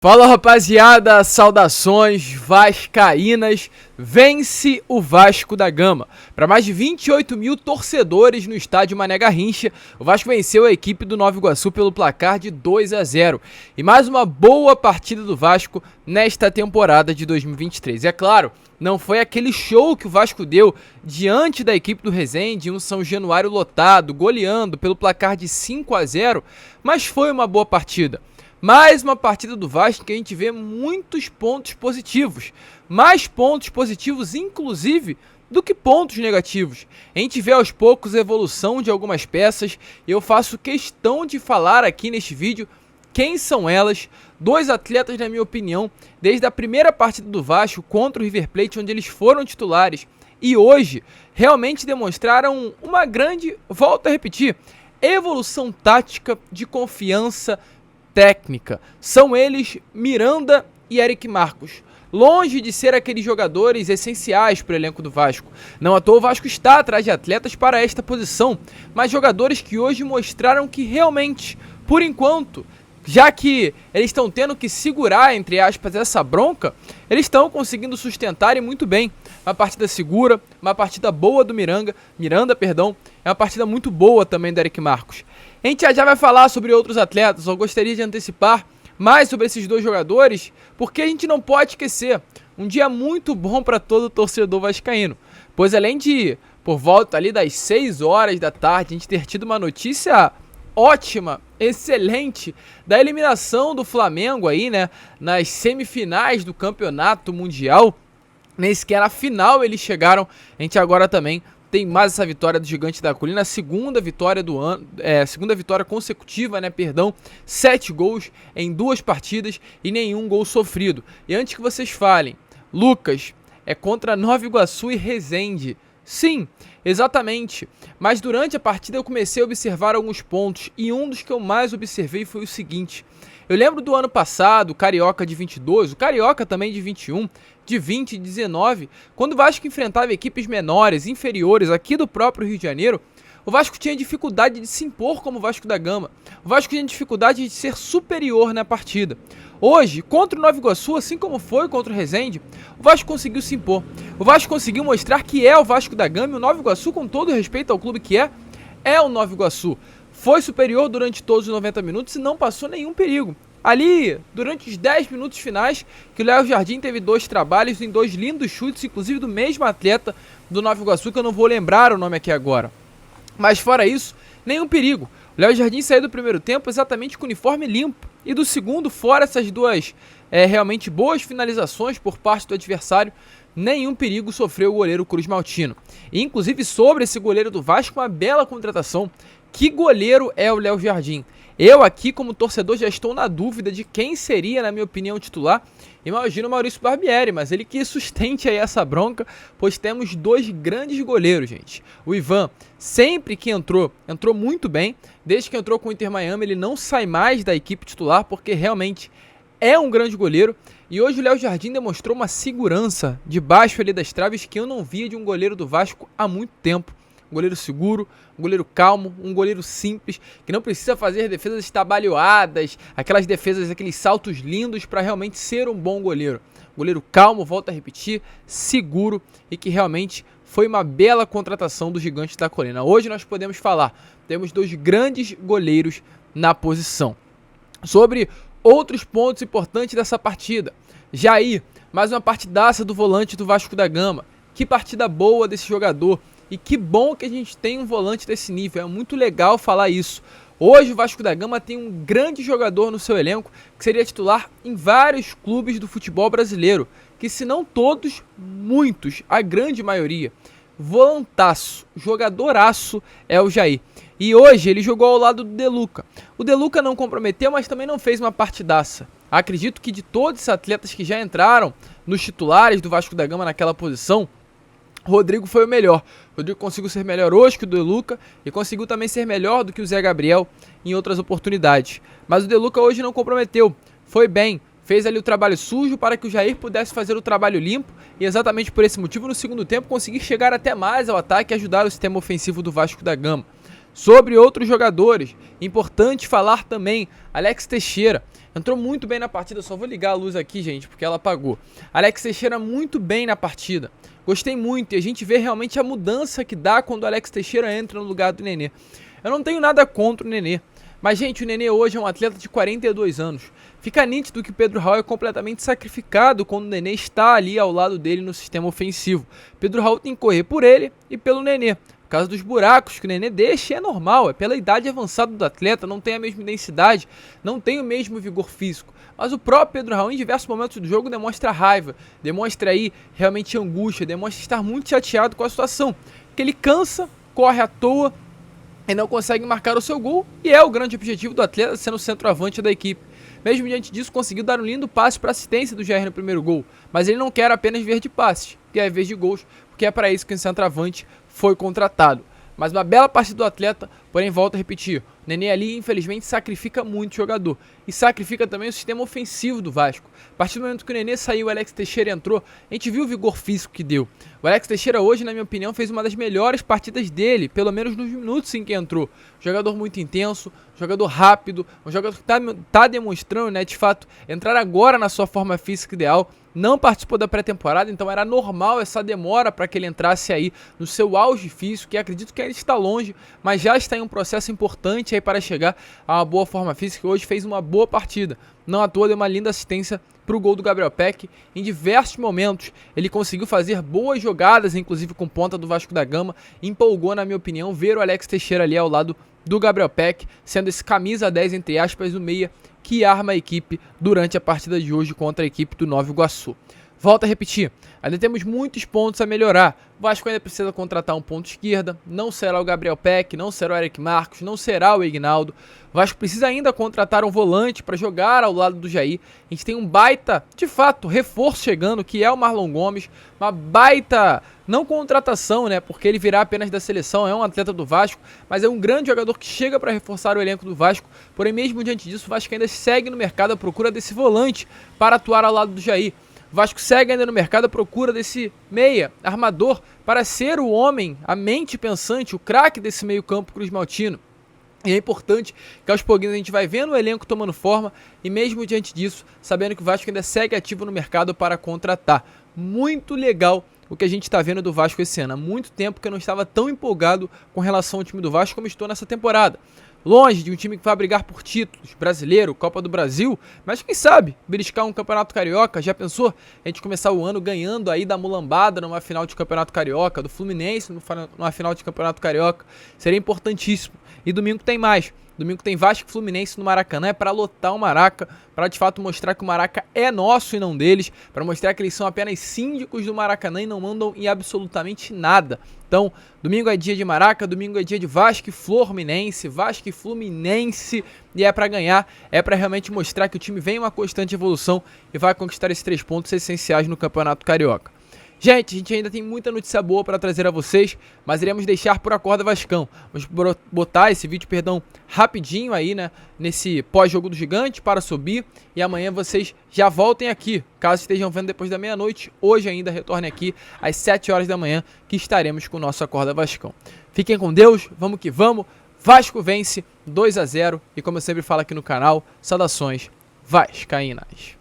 Fala, rapaziada, saudações vascaínas. Vence o Vasco da Gama. Para mais de 28 mil torcedores no estádio Mané Garrincha, o Vasco venceu a equipe do Nova Iguaçu pelo placar de 2-0. E mais uma boa partida do Vasco nesta temporada de 2023. E é claro, não foi aquele show que o Vasco deu diante da equipe do Resende, um São Januário lotado, goleando pelo placar de 5-0, mas foi uma boa partida. Mais uma partida do Vasco que a gente vê muitos pontos positivos. Mais pontos positivos, inclusive, do que pontos negativos. A gente vê aos poucos a evolução de algumas peças. E eu faço questão de falar aqui neste vídeo quem são elas. Dois atletas, na minha opinião, desde a primeira partida do Vasco contra o River Plate, onde eles foram titulares. E hoje, realmente demonstraram uma grande, volto a repetir, evolução tática, de confiança técnica. São eles Miranda e Eric Marcos. Longe de ser aqueles jogadores essenciais para o elenco do Vasco. Não à toa o Vasco está atrás de atletas para esta posição, mas jogadores que hoje mostraram que realmente, por enquanto, já que eles estão tendo que segurar, entre aspas, essa bronca, eles estão conseguindo sustentar e muito bem. Uma partida segura, uma partida boa do Miranda, é uma partida muito boa também do Eric Marcos. A gente já vai falar sobre outros atletas, eu gostaria de antecipar mais sobre esses dois jogadores, porque a gente não pode esquecer, um dia muito bom para todo torcedor vascaíno, pois além de, por volta ali das 6 horas da tarde, a gente ter tido uma notícia ótima, excelente, da eliminação do Flamengo aí, né, nas semifinais do Campeonato Mundial, nem sequer na final eles chegaram. A gente agora também tem mais essa vitória do Gigante da Colina, segunda vitória do ano, segunda vitória consecutiva, 7 gols em 2 partidas e nenhum gol sofrido. E antes que vocês falem, Lucas, é contra Nova Iguaçu e Resende. Sim, exatamente, mas durante a partida eu comecei a observar alguns pontos e um dos que eu mais observei foi o seguinte. Eu lembro do ano passado, o Carioca de 22, o Carioca também de 21, de 20 e 19, quando o Vasco enfrentava equipes menores, inferiores, aqui do próprio Rio de Janeiro, o Vasco tinha dificuldade de se impor como o Vasco da Gama. O Vasco tinha dificuldade de ser superior na partida. Hoje, contra o Nova Iguaçu, assim como foi contra o Resende, o Vasco conseguiu se impor. O Vasco conseguiu mostrar que é o Vasco da Gama e o Nova Iguaçu, com todo respeito ao clube que é o Nova Iguaçu. Foi superior durante todos os 90 minutos e não passou nenhum perigo. Ali, durante os 10 minutos finais, que o Léo Jardim teve 2 trabalhos em 2 lindos chutes, inclusive do mesmo atleta do Nova Iguaçu, que eu não vou lembrar o nome aqui agora. Mas fora isso, nenhum perigo. O Léo Jardim saiu do primeiro tempo exatamente com o uniforme limpo. E do segundo, fora essas duas realmente boas finalizações por parte do adversário, nenhum perigo sofreu o goleiro Cruz Maltino. E inclusive sobre esse goleiro do Vasco, uma bela contratação. Que goleiro é o Léo Jardim? Eu aqui, como torcedor, já estou na dúvida de quem seria, na minha opinião, o titular. Imagino o Maurício Barbieri, mas ele que sustente aí essa bronca, pois temos 2 grandes goleiros, gente. O Ivan, sempre que entrou muito bem. Desde que entrou com o Inter Miami, ele não sai mais da equipe titular, porque realmente é um grande goleiro. E hoje o Léo Jardim demonstrou uma segurança debaixo ali das traves que eu não via de um goleiro do Vasco há muito tempo. Um goleiro seguro, um goleiro calmo, um goleiro simples, que não precisa fazer defesas estabalhoadas, aquelas defesas, aqueles saltos lindos para realmente ser um bom goleiro. Goleiro calmo, volto a repetir, seguro e que realmente foi uma bela contratação do Gigante da Colina. Hoje nós podemos falar, temos 2 grandes goleiros na posição. Sobre outros pontos importantes dessa partida, Jair, mais uma partidaça do volante do Vasco da Gama. Que partida boa desse jogador. E que bom que a gente tem um volante desse nível, é muito legal falar isso. Hoje o Vasco da Gama tem um grande jogador no seu elenco, que seria titular em vários clubes do futebol brasileiro, que se não todos, muitos, a grande maioria. Volantaço, jogadoraço é o Jair. E hoje ele jogou ao lado do Deluca. O Deluca não comprometeu, mas também não fez uma partidaça. Acredito que de todos os atletas que já entraram nos titulares do Vasco da Gama naquela posição, Rodrigo foi o melhor. Rodrigo conseguiu ser melhor hoje que o Deluca e conseguiu também ser melhor do que o Zé Gabriel em outras oportunidades. Mas o Deluca hoje não comprometeu. Foi bem, fez ali o trabalho sujo para que o Jair pudesse fazer o trabalho limpo e exatamente por esse motivo no segundo tempo conseguir chegar até mais ao ataque e ajudar o sistema ofensivo do Vasco da Gama. Sobre outros jogadores, importante falar também, Alex Teixeira entrou muito bem na partida, só vou ligar a luz aqui, gente, porque ela apagou. Alex Teixeira muito bem na partida, gostei muito, e a gente vê realmente a mudança que dá quando o Alex Teixeira entra no lugar do Nenê. Eu não tenho nada contra o Nenê, mas, gente, o Nenê hoje é um atleta de 42 anos. Fica nítido que o Pedro Raul é completamente sacrificado quando o Nenê está ali ao lado dele no sistema ofensivo. Pedro Raul tem que correr por ele e pelo Nenê. Por causa dos buracos que o Nenê deixa, é normal, é pela idade avançada do atleta, não tem a mesma densidade, não tem o mesmo vigor físico. Mas o próprio Pedro Raul, em diversos momentos do jogo, demonstra raiva, demonstra aí realmente angústia, demonstra estar muito chateado com a situação. Que ele cansa, corre à toa, e não consegue marcar o seu gol, e é o grande objetivo do atleta sendo o centroavante da equipe. Mesmo diante disso, conseguiu dar um lindo passe para assistência do Jair no primeiro gol, mas ele não quer apenas ver de passes, quer ver de gols, porque é para isso que o centroavante foi contratado. Mas uma bela partida do atleta, porém volto a repetir, o Nenê ali infelizmente sacrifica muito o jogador, e sacrifica também o sistema ofensivo do Vasco. A partir do momento que o Nenê saiu, o Alex Teixeira entrou, a gente viu o vigor físico que deu. O Alex Teixeira hoje, na minha opinião, fez uma das melhores partidas dele, pelo menos nos minutos em que entrou. Jogador muito intenso, jogador rápido, um jogador que tá demonstrando, né, de fato, entrar agora na sua forma física ideal. Não participou da pré-temporada, então era normal essa demora para que ele entrasse aí no seu auge físico, que acredito que ele está longe, mas já está em um processo importante aí para chegar a uma boa forma física. Hoje fez uma boa partida, não à toa deu uma linda assistência para o gol do Gabriel Peck. Em diversos momentos ele conseguiu fazer boas jogadas, inclusive com ponta do Vasco da Gama. Empolgou, na minha opinião, ver o Alex Teixeira ali ao lado do Gabriel Peck, sendo esse camisa 10, entre aspas, o meia que arma a equipe durante a partida de hoje contra a equipe do Nova Iguaçu. Volto a repetir, ainda temos muitos pontos a melhorar. O Vasco ainda precisa contratar um ponto esquerda, não será o Gabriel Peck, não será o Eric Marcos, não será o Ignaldo. O Vasco precisa ainda contratar um volante para jogar ao lado do Jair. A gente tem um baita, de fato, reforço chegando, que é o Marlon Gomes. Uma baita, não contratação, né, porque ele virá apenas da seleção, é um atleta do Vasco, mas é um grande jogador que chega para reforçar o elenco do Vasco. Porém, mesmo diante disso, o Vasco ainda segue no mercado à procura desse volante para atuar ao lado do Jair. O Vasco segue ainda no mercado à procura desse meia, armador, para ser o homem, a mente pensante, o craque desse meio campo cruzmaltino. E é importante que aos pouquinhos a gente vai vendo o elenco tomando forma e mesmo diante disso, sabendo que o Vasco ainda segue ativo no mercado para contratar. Muito legal o que a gente está vendo do Vasco esse ano. Há muito tempo que eu não estava tão empolgado com relação ao time do Vasco como estou nessa temporada. Longe de um time que vai brigar por títulos, brasileiro, Copa do Brasil, mas quem sabe beliscar um campeonato carioca. Já pensou a gente começar o ano ganhando aí da mulambada numa final de campeonato carioca, do Fluminense numa final de campeonato carioca? Seria importantíssimo. E domingo tem mais. Domingo tem Vasco e Fluminense no Maracanã, é para lotar o Maraca, para de fato mostrar que o Maraca é nosso e não deles, para mostrar que eles são apenas síndicos do Maracanã e não mandam em absolutamente nada. Então, domingo é dia de Maraca, domingo é dia de Vasco e Fluminense, e é para ganhar, é para realmente mostrar que o time vem em uma constante evolução e vai conquistar esses 3 pontos essenciais no Campeonato Carioca. Gente, a gente ainda tem muita notícia boa para trazer a vocês, mas iremos deixar por Acorda Vascão. Vamos botar esse vídeo, rapidinho aí, né, nesse pós-jogo do Gigante para subir. E amanhã vocês já voltem aqui, caso estejam vendo depois da meia-noite. Hoje ainda retornem aqui às 7 horas da manhã, que estaremos com o nosso Acorda Vascão. Fiquem com Deus, vamos que vamos. Vasco vence 2-0 e como eu sempre falo aqui no canal, saudações vascaínas.